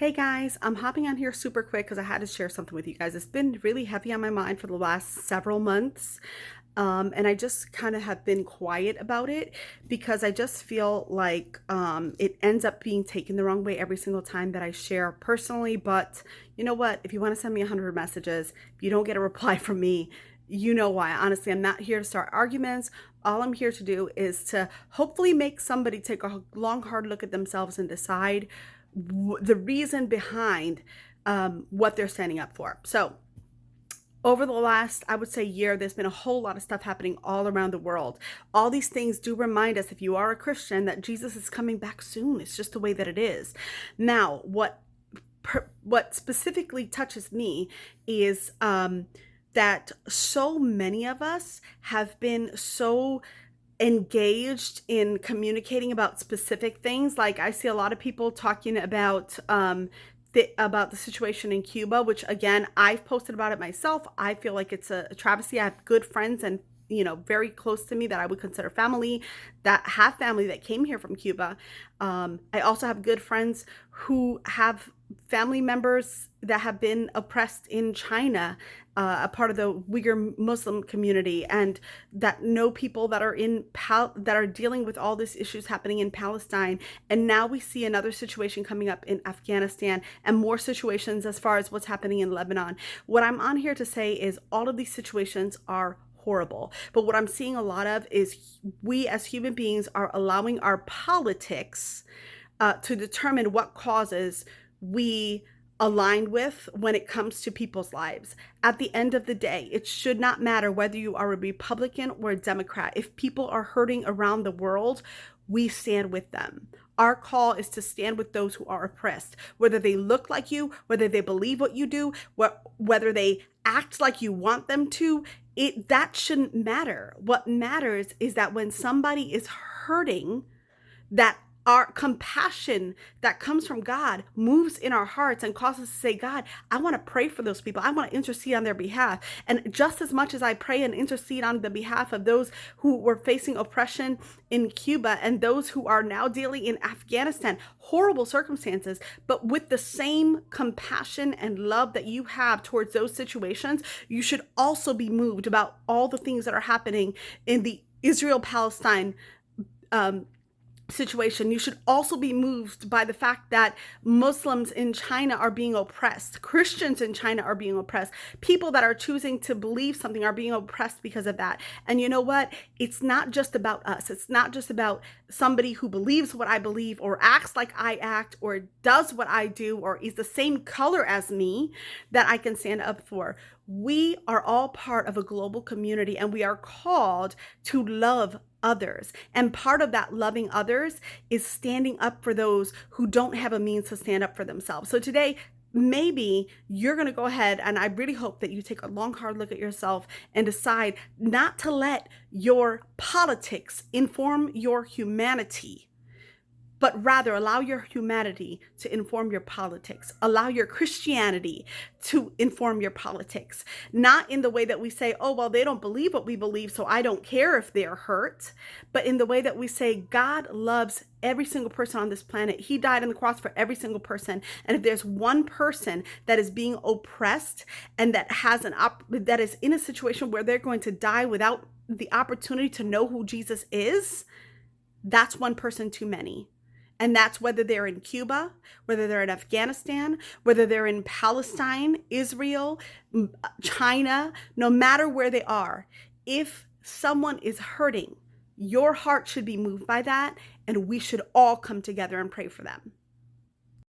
Hey guys, I'm hopping on here super quick because I had to share something with you guys. It's been really heavy on my mind for the last several months. And I just kind of have been quiet about it because I just feel like it ends up being taken the wrong way every single time that I share personally. But you know what? If you want to send me 100 messages, if you don't get a reply from me, you know why. Honestly, I'm not here to start arguments. All I'm here to do is to hopefully make somebody take a long, hard look at themselves and decide the reason behind what they're standing up for. So, over the last, I would say, year, there's been a whole lot of stuff happening all around the world. All these things do remind us, if you are a Christian, that Jesus is coming back soon. It's just the way that it is. Now, what specifically touches me is that so many of us have been so engaged in communicating about specific things. Like I see a lot of people talking about the situation in Cuba, which again, I've posted about it myself. I feel like it's a travesty. I have good friends and very close to me that I would consider family, that have family that came here from Cuba. I also have good friends who have family members that have been oppressed in China, a part of the Uyghur Muslim community, and that know people that are that are dealing with all these issues happening in Palestine. And now we see another situation coming up in Afghanistan and more situations as far as what's happening in Lebanon. What I'm on here to say is all of these situations are horrible. But what I'm seeing a lot of is we as human beings are allowing our politics to determine what causes we align with when it comes to people's lives. At the end of the day, it should not matter whether you are a Republican or a Democrat. If people are hurting around the world, we stand with them. Our call is to stand with those who are oppressed, whether they look like you, whether they believe what you do, whether they act like you want them to. That shouldn't matter. What matters is that when somebody is hurting, that our compassion that comes from God moves in our hearts and causes us to say, God, I want to pray for those people. I want to intercede on their behalf. And just as much as I pray and intercede on the behalf of those who were facing oppression in Cuba and those who are now dealing in Afghanistan, horrible circumstances, but with the same compassion and love that you have towards those situations, you should also be moved about all the things that are happening in the Israel-Palestine situation. You should also be moved by the fact that Muslims in China are being oppressed. Christians in China are being oppressed. People that are choosing to believe something are being oppressed because of that. And you know what? It's not just about us. It's not just about somebody who believes what I believe or acts like I act or does what I do or is the same color as me that I can stand up for. We are all part of a global community and we are called to love others. And part of that loving others is standing up for those who don't have a means to stand up for themselves. So today, maybe you're going to go ahead, and I really hope that you take a long, hard look at yourself and decide not to let your politics inform your humanity, but rather allow your humanity to inform your politics. Allow your Christianity to inform your politics. Not in the way that we say, oh, well, they don't believe what we believe, so I don't care if they're hurt, but in the way that we say, God loves every single person on this planet. He died on the cross for every single person. And if there's one person that is being oppressed and that has that is in a situation where they're going to die without the opportunity to know who Jesus is, that's one person too many. And that's whether they're in Cuba, whether they're in Afghanistan, whether they're in Palestine, Israel, China, no matter where they are. If someone is hurting, your heart should be moved by that, and we should all come together and pray for them.